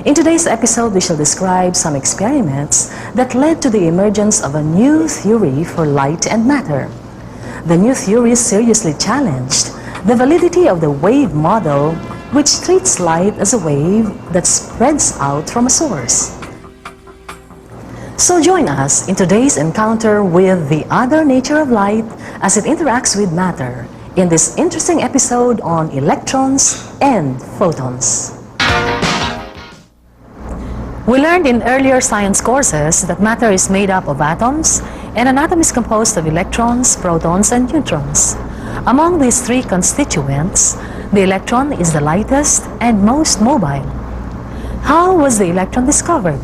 In today's episode, we shall describe some experiments that led to the emergence of a new theory for light and matter. The new theory seriously challenged the validity of the wave model, which treats light as a wave that spreads out from a source. So join us in today's encounter with the other nature of light as it interacts with matter in this interesting episode on electrons and photons. We learned in earlier science courses that matter is made up of atoms, and an atom is composed of electrons, protons, and neutrons. Among these three constituents, the electron is the lightest and most mobile. How was the electron discovered?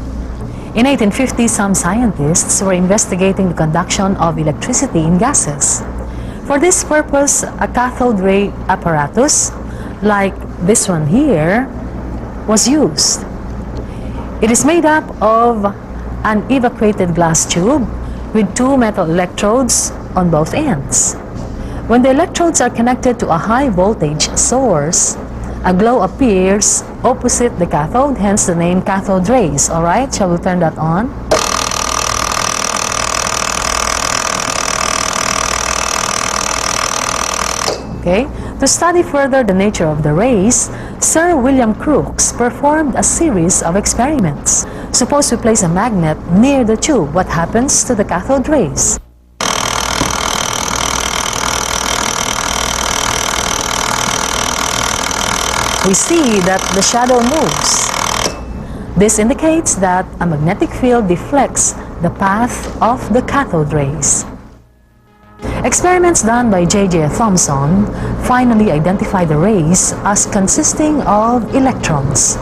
In 1850, some scientists were investigating the conduction of electricity in gases. For this purpose, a cathode ray apparatus, like this one here, was used. It is made up of an evacuated glass tube with two metal electrodes on both ends. When the electrodes are connected to a high voltage source, a glow appears opposite the cathode, hence the name cathode rays. Alright, shall we turn that on? Okay. To study further the nature of the rays, Sir William Crookes performed a series of experiments. Suppose we place a magnet near the tube. What happens to the cathode rays? We see that the shadow moves. This indicates that a magnetic field deflects the path of the cathode rays. Experiments done by J.J. Thomson finally identified the rays as consisting of electrons.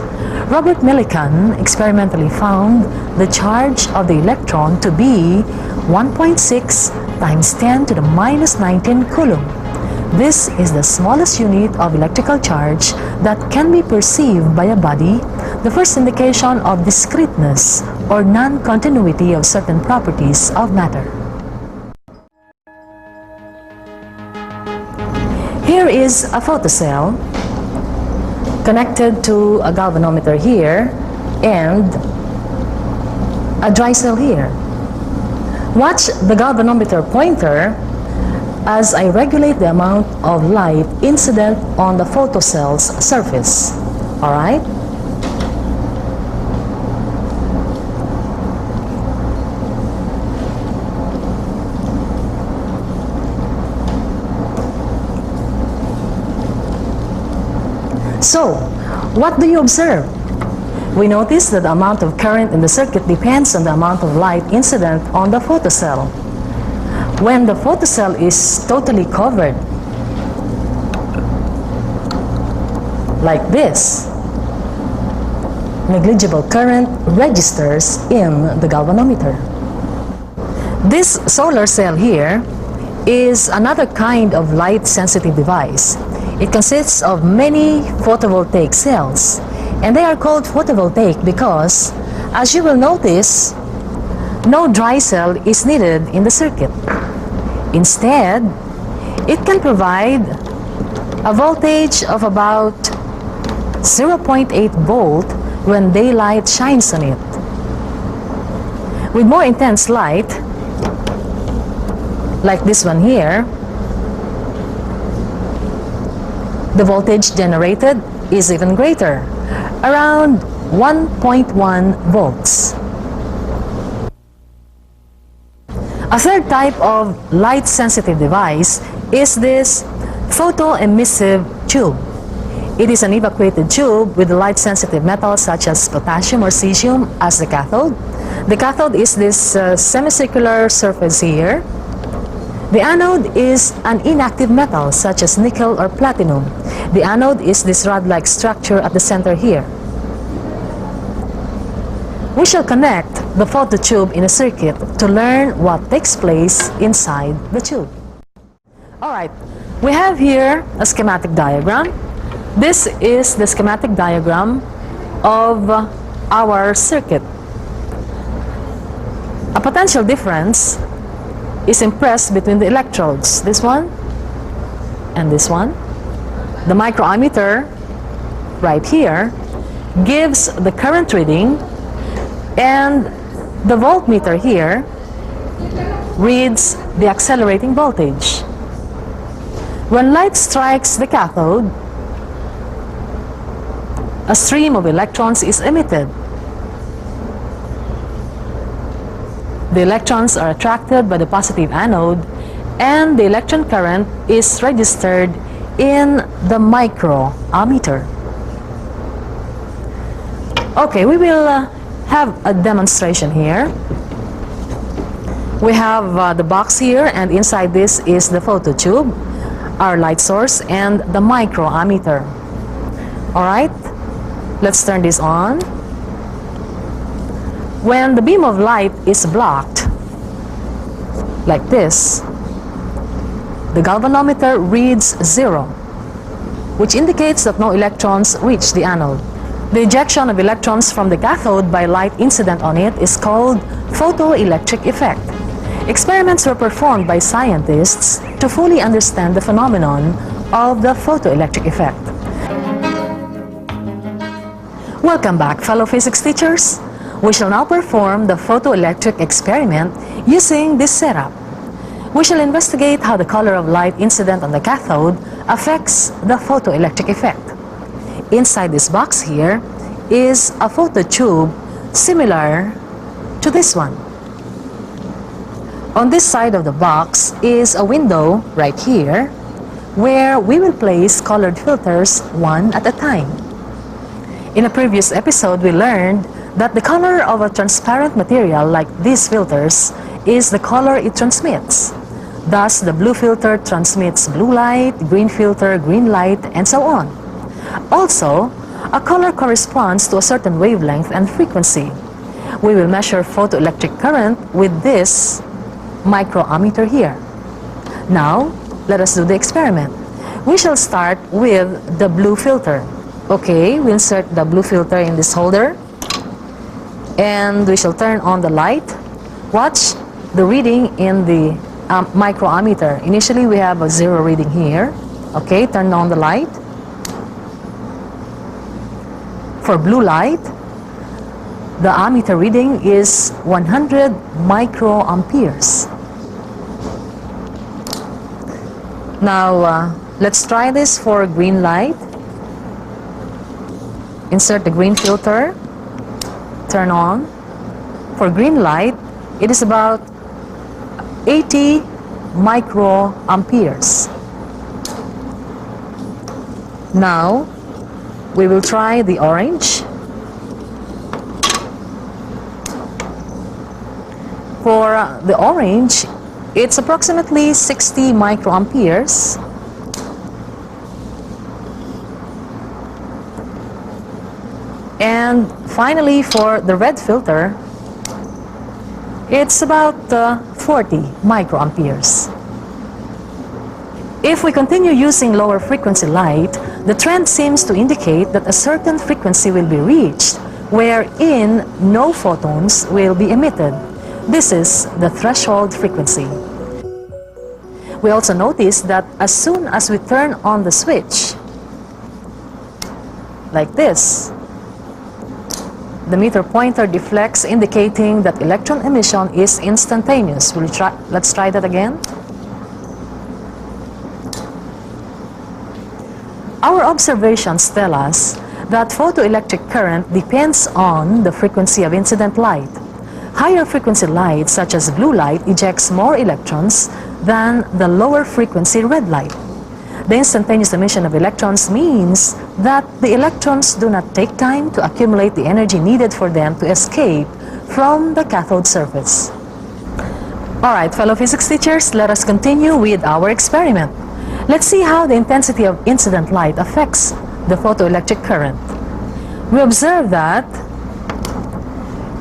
Robert Millikan experimentally found the charge of the electron to be 1.6 times 10 to the minus 19 coulomb. This is the smallest unit of electrical charge that can be perceived by a body, the first indication of discreteness or non-continuity of certain properties of matter. Here is a photocell connected to a galvanometer here and a dry cell here. Watch the galvanometer pointer as I regulate the amount of light incident on the photocell's surface. Alright? So, what do you observe? We notice that the amount of current in the circuit depends on the amount of light incident on the photocell. When the photocell is totally covered, like this, negligible current registers in the galvanometer. This solar cell here is another kind of light-sensitive device. It consists of many photovoltaic cells, and they are called photovoltaic because, as you will notice, no dry cell is needed in the circuit. Instead, it can provide a voltage of about 0.8 volt when daylight shines on it. With more intense light, like this one here, the voltage generated is even greater, around 1.1 volts. A third type of light-sensitive device is this photoemissive tube. It is an evacuated tube with light-sensitive metals such as potassium or cesium as the cathode. The cathode is this semicircular surface here. The anode is an inactive metal such as nickel or platinum. The anode is this rod-like structure at the center here. We shall connect the phototube in a circuit to learn what takes place inside the tube. Alright, we have here a schematic diagram. This is the schematic diagram of our circuit. A potential difference is impressed between the electrodes, this one and this one. The microammeter right here gives the current reading, and the voltmeter here reads the accelerating voltage. When light strikes the cathode, a stream of electrons is emitted. The electrons are attracted by the positive anode, and the electron current is registered in the microammeter. Okay, we will have a demonstration here. We have the box here, and inside this is the phototube, our light source, and the microammeter. Alright, let's turn this on. When the beam of light is blocked, like this, the galvanometer reads 0, which indicates that no electrons reach the anode. The ejection of electrons from the cathode by light incident on it is called photoelectric effect. Experiments were performed by scientists to fully understand the phenomenon of the photoelectric effect. Welcome back, fellow physics teachers. We shall now perform the photoelectric experiment using this setup. We shall investigate how the color of light incident on the cathode affects the photoelectric effect. Inside this box here is a phototube similar to this one. On this side of the box is a window right here where we will place colored filters one at a time. In a previous episode, we learned that the color of a transparent material like these filters is the color it transmits. Thus, the blue filter transmits blue light, green filter, green light, and so on. Also, a color corresponds to a certain wavelength and frequency. We will measure photoelectric current with this microammeter here. Now, let us do the experiment. We shall start with the blue filter. Okay, we insert the blue filter in this holder, and we shall turn on the light. Watch the reading in the microammeter. Initially, we have a 0 reading here. Okay, turn on the light. For blue light, the ammeter reading is 100 microamperes. Now, let's try this for green light. Insert the green filter, turn on. For green light, it is about 80 microamperes. Now, we will try the orange. For the orange, it's approximately 60 microamperes. And finally, for the red filter, it's about 40 microamperes. If we continue using lower frequency light, the trend seems to indicate that a certain frequency will be reached wherein no photons will be emitted. This is the threshold frequency. We also notice that as soon as we turn on the switch, like this, the meter pointer deflects, indicating that electron emission is instantaneous. Let's try that again. Our observations tell us that photoelectric current depends on the frequency of incident light. Higher frequency light, such as blue light, ejects more electrons than the lower frequency red light. The instantaneous emission of electrons means that the electrons do not take time to accumulate the energy needed for them to escape from the cathode surface. Alright, fellow physics teachers, let us continue with our experiment. Let's see how the intensity of incident light affects the photoelectric current. We observe that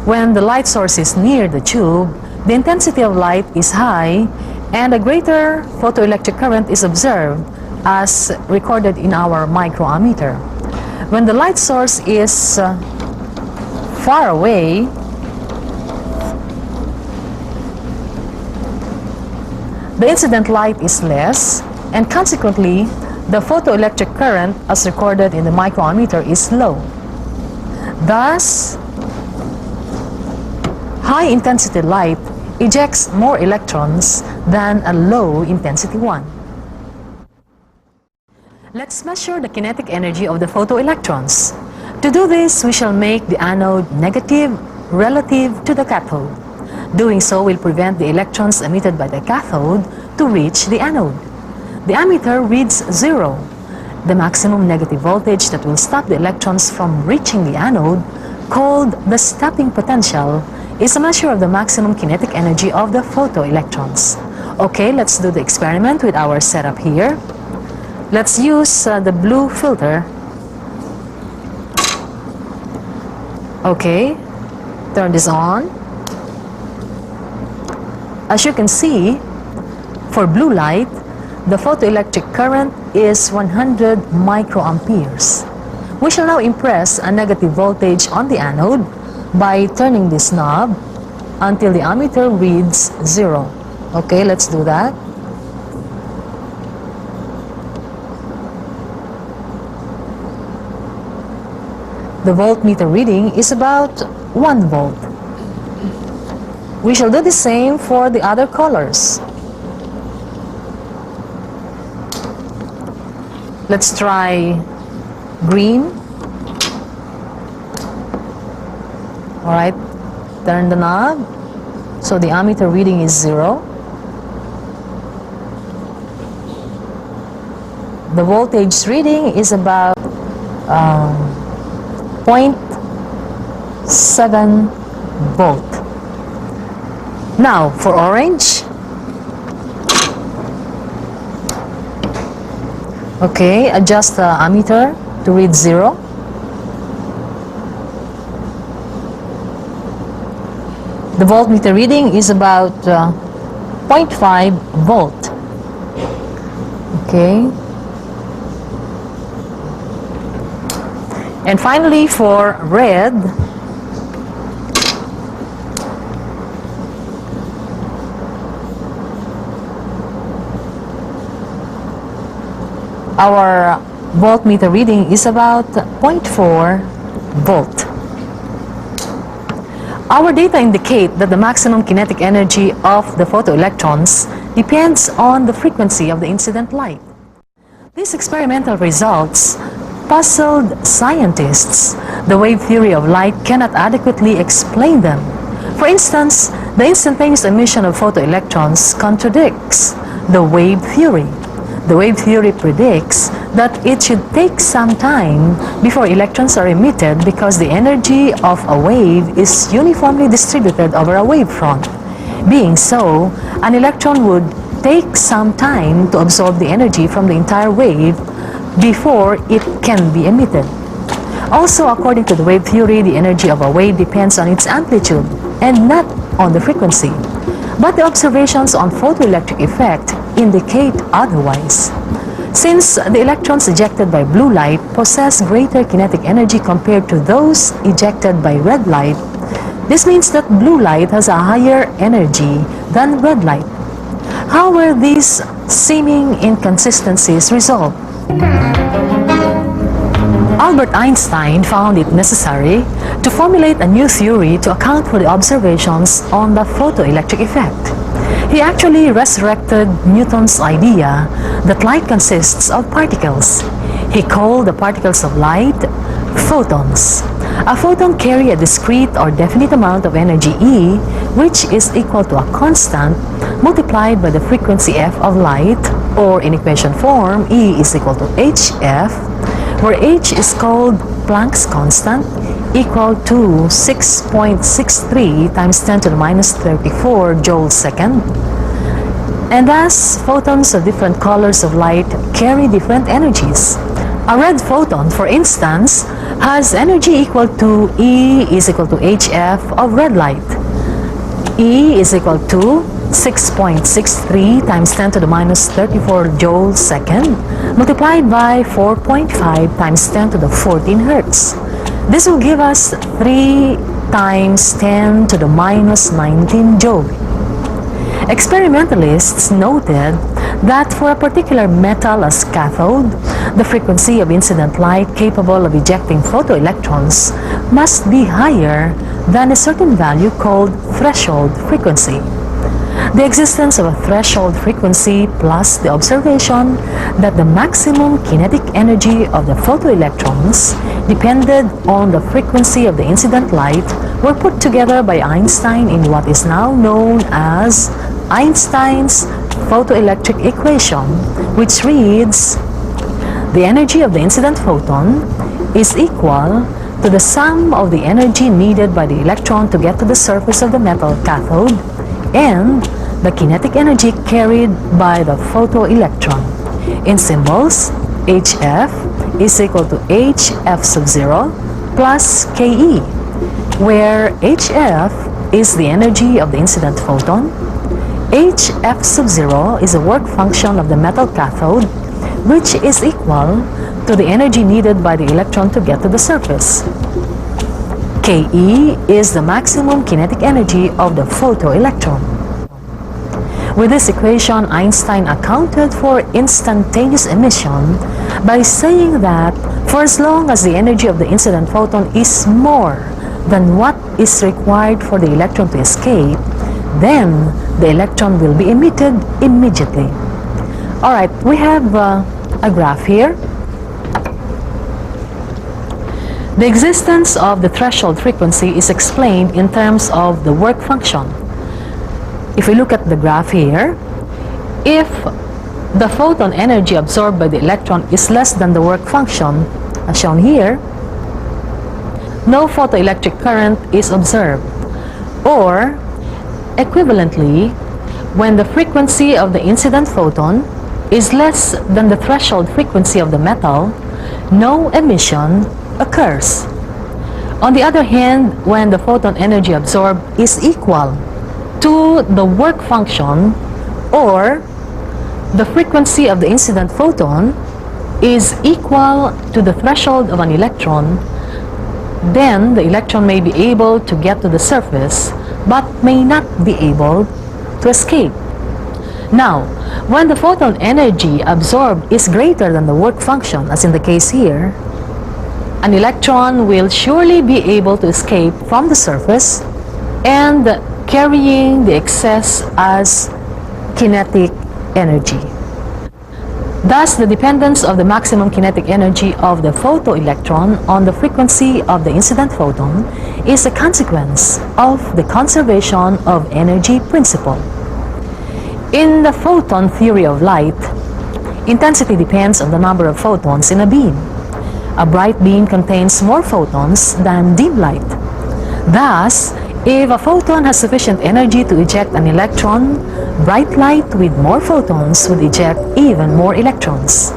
when the light source is near the tube, the intensity of light is high and a greater photoelectric current is observed as recorded in our microammeter. When the light source is far away, the incident light is less, and consequently, the photoelectric current as recorded in the microammeter is low. Thus, high-intensity light ejects more electrons than a low-intensity one. Let's measure the kinetic energy of the photoelectrons. To do this, we shall make the anode negative relative to the cathode. Doing so will prevent the electrons emitted by the cathode to reach the anode. The ammeter reads 0. The maximum negative voltage that will stop the electrons from reaching the anode, called the stopping potential, is a measure of the maximum kinetic energy of the photoelectrons. Okay, let's do the experiment with our setup here. Let's use the blue filter. Okay, turn this on. As you can see, for blue light, the photoelectric current is 100 microamperes. We shall now impress a negative voltage on the anode by turning this knob until the ammeter reads 0. Okay, let's do that. The voltmeter reading is about 1 volt. We shall do the same for the other colors. Let's try green. Alright, turn the knob so the ammeter reading is 0. The voltage reading is about 0.7 volt. Now for orange. Okay, adjust the ammeter to read 0. The voltmeter reading is about 0.5 volt. Okay. And finally for red, our voltmeter reading is about 0.4 volt. Our data indicate that the maximum kinetic energy of the photoelectrons depends on the frequency of the incident light. These experimental results puzzled scientists. The wave theory of light cannot adequately explain them. For instance, the instantaneous emission of photoelectrons contradicts the wave theory. The wave theory predicts that it should take some time before electrons are emitted because the energy of a wave is uniformly distributed over a wavefront. Being so, an electron would take some time to absorb the energy from the entire wave before it can be emitted. Also, according to the wave theory, the energy of a wave depends on its amplitude and not on the frequency. But the observations on photoelectric effect indicate otherwise. Since the electrons ejected by blue light possess greater kinetic energy compared to those ejected by red light, this means that blue light has a higher energy than red light. How were these seeming inconsistencies resolved? Albert Einstein found it necessary to formulate a new theory to account for the observations on the photoelectric effect. He actually resurrected Newton's idea that light consists of particles. He called the particles of light photons. A photon carries a discrete or definite amount of energy E, which is equal to a constant multiplied by the frequency f of light, or in equation form, E is equal to hf, where h is called Planck's constant, equal to 6.63 times 10 to the minus 34 joules second. And thus, photons of different colors of light carry different energies. A red photon, for instance, has energy equal to E is equal to hf of red light. E is equal to 6.63 times 10 to the minus 34 joules second, multiplied by 4.5 times 10 to the 14 hertz. This will give us 3 times 10 to the minus 19 joule. Experimentalists noted that for a particular metal as cathode, the frequency of incident light capable of ejecting photoelectrons must be higher than a certain value called threshold frequency. The existence of a threshold frequency plus the observation that the maximum kinetic energy of the photoelectrons depended on the frequency of the incident light were put together by Einstein in what is now known as Einstein's photoelectric equation, which reads: the energy of the incident photon is equal to the sum of the energy needed by the electron to get to the surface of the metal cathode and the kinetic energy carried by the photoelectron. In symbols, HF is equal to HF sub 0 plus KE, where HF is the energy of the incident photon, HF sub 0 is a work function of the metal cathode, which is equal to the energy needed by the electron to get to the surface. KE is the maximum kinetic energy of the photoelectron. With this equation, Einstein accounted for instantaneous emission by saying that for as long as the energy of the incident photon is more than what is required for the electron to escape, then the electron will be emitted immediately. Alright, we have a graph here. The existence of the threshold frequency is explained in terms of the work function. If we look at the graph here, if the photon energy absorbed by the electron is less than the work function, as shown here, no photoelectric current is observed. Or, equivalently, when the frequency of the incident photon is less than the threshold frequency of the metal, no emission occurs. On the other hand, when the photon energy absorbed is equal to the work function, or the frequency of the incident photon is equal to the threshold of an electron, then the electron may be able to get to the surface but may not be able to escape. Now, when the photon energy absorbed is greater than the work function, as in the case here, an electron will surely be able to escape from the surface and carrying the excess as kinetic energy. Thus, the dependence of the maximum kinetic energy of the photoelectron on the frequency of the incident photon is a consequence of the conservation of energy principle. In the photon theory of light, intensity depends on the number of photons in a beam. A bright beam contains more photons than dim light. Thus, if a photon has sufficient energy to eject an electron, bright light with more photons would eject even more electrons.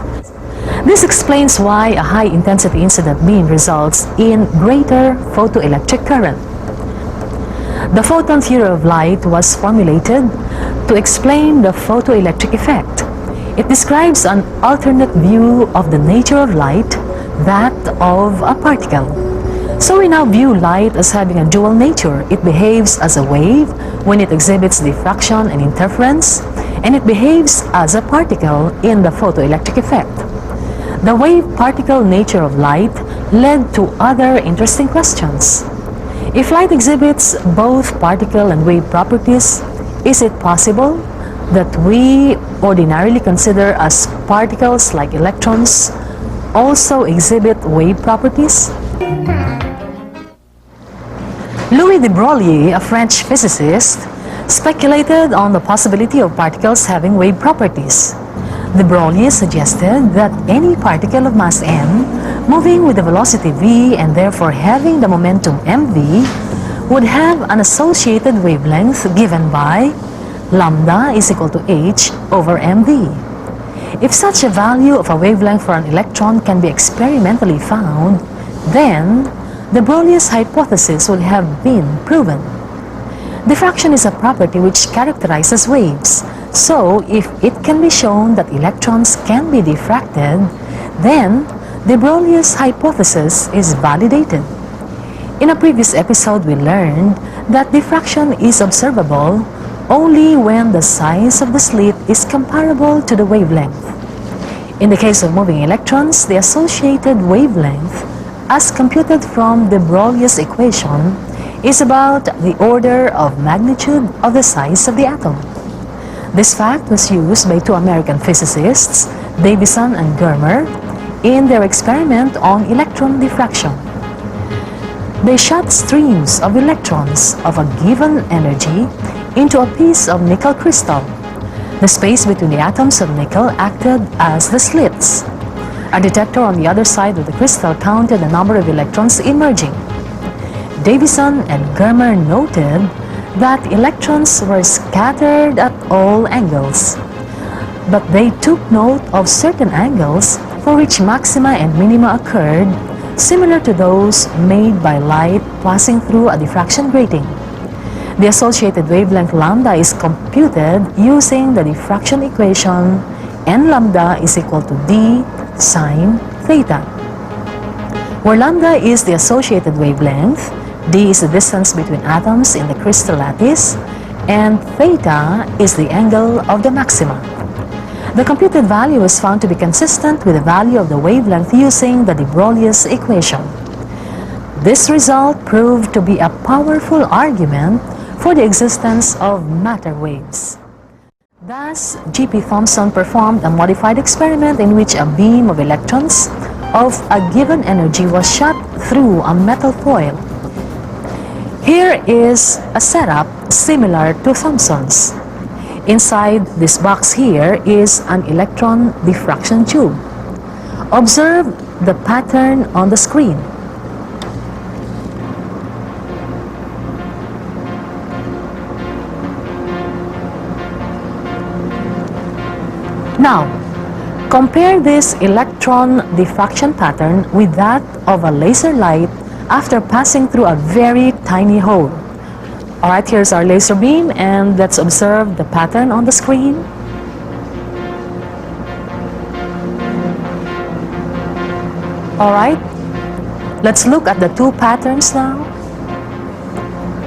This explains why a high-intensity incident beam results in greater photoelectric current. The photon theory of light was formulated to explain the photoelectric effect. It describes an alternate view of the nature of light, that of a particle. So we now view light as having a dual nature. It behaves as a wave when it exhibits diffraction and interference, and it behaves as a particle in the photoelectric effect. The wave-particle nature of light led to other interesting questions. If light exhibits both particle and wave properties, is it possible that we ordinarily consider as particles like electrons also exhibit wave properties? Louis de Broglie, a French physicist, speculated on the possibility of particles having wave properties. De Broglie suggested that any particle of mass m moving with the velocity v and therefore having the momentum mv would have an associated wavelength given by lambda is equal to h over mv. If such a value of a wavelength for an electron can be experimentally found, then de Broglie's hypothesis would have been proven. Diffraction is a property which characterizes waves, so if it can be shown that electrons can be diffracted, then de Broglie's hypothesis is validated. In a previous episode, we learned that diffraction is observable only when the size of the slit is comparable to the wavelength. In the case of moving electrons, the associated wavelength, as computed from the Broglie equation, is about the order of magnitude of the size of the atom. This fact was used by two American physicists, Davison and Germer, in their experiment on electron diffraction. They shot streams of electrons of a given energy into a piece of nickel crystal. The space between the atoms of nickel acted as the slits. A detector on the other side of the crystal counted the number of electrons emerging. Davison and Germer noted that electrons were scattered at all angles, but they took note of certain angles for which maxima and minima occurred, similar to those made by light passing through a diffraction grating. The associated wavelength lambda is computed using the diffraction equation, n lambda is equal to d sine theta, where lambda is the associated wavelength, d is the distance between atoms in the crystal lattice, and theta is the angle of the maxima. The computed value was found to be consistent with the value of the wavelength using the de Broglie's equation. This result proved to be a powerful argument for the existence of matter waves. Thus, G.P. Thomson performed a modified experiment in which a beam of electrons of a given energy was shot through a metal foil. Here is a setup similar to Thomson's. Inside this box here is an electron diffraction tube. Observe the pattern on the screen. Now, compare this electron diffraction pattern with that of a laser light after passing through a very tiny hole. Alright, here's our laser beam, and let's observe the pattern on the screen. Alright, let's look at the two patterns now.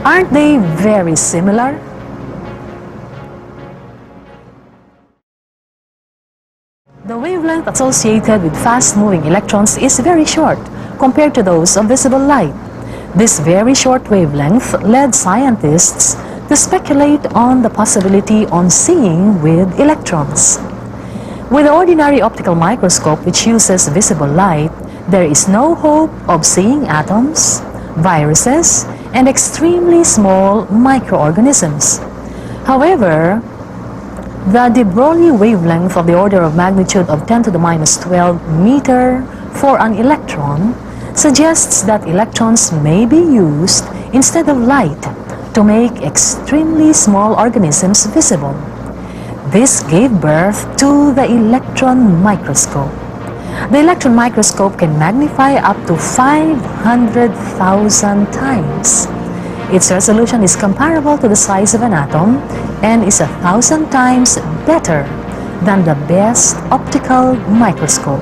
Aren't they very similar? The wavelength associated with fast-moving electrons is very short compared to those of visible light. This very short wavelength led scientists to speculate on the possibility on seeing with electrons. With the ordinary optical microscope, which uses visible light, there is no hope of seeing atoms, viruses, and extremely small microorganisms. However, the de Broglie wavelength of the order of magnitude of 10 to the minus 12 meter for an electron suggests that electrons may be used instead of light to make extremely small organisms visible. This gave birth to the electron microscope. The electron microscope can magnify up to 500,000 times. Its resolution is comparable to the size of an atom and is 1,000 times better than the best optical microscope.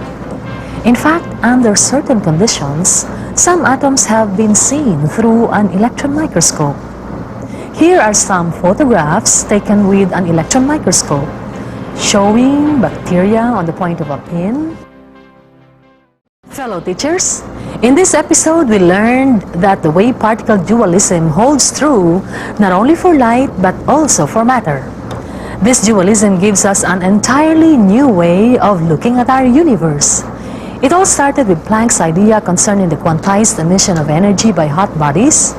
In fact, under certain conditions, some atoms have been seen through an electron microscope. Here are some photographs taken with an electron microscope, showing bacteria on the point of a pin. Fellow teachers, in this episode we learned that the wave-particle dualism holds true not only for light but also for matter. This dualism gives us an entirely new way of looking at our universe. It all started with Planck's idea concerning the quantized emission of energy by hot bodies,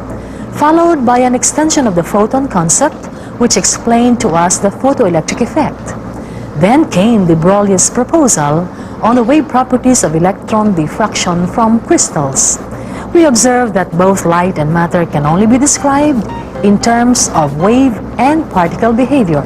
followed by an extension of the photon concept, which explained to us the photoelectric effect. Then came de Broglie's proposal on the wave properties of electron diffraction from crystals. We observed that both light and matter can only be described in terms of wave and particle behavior.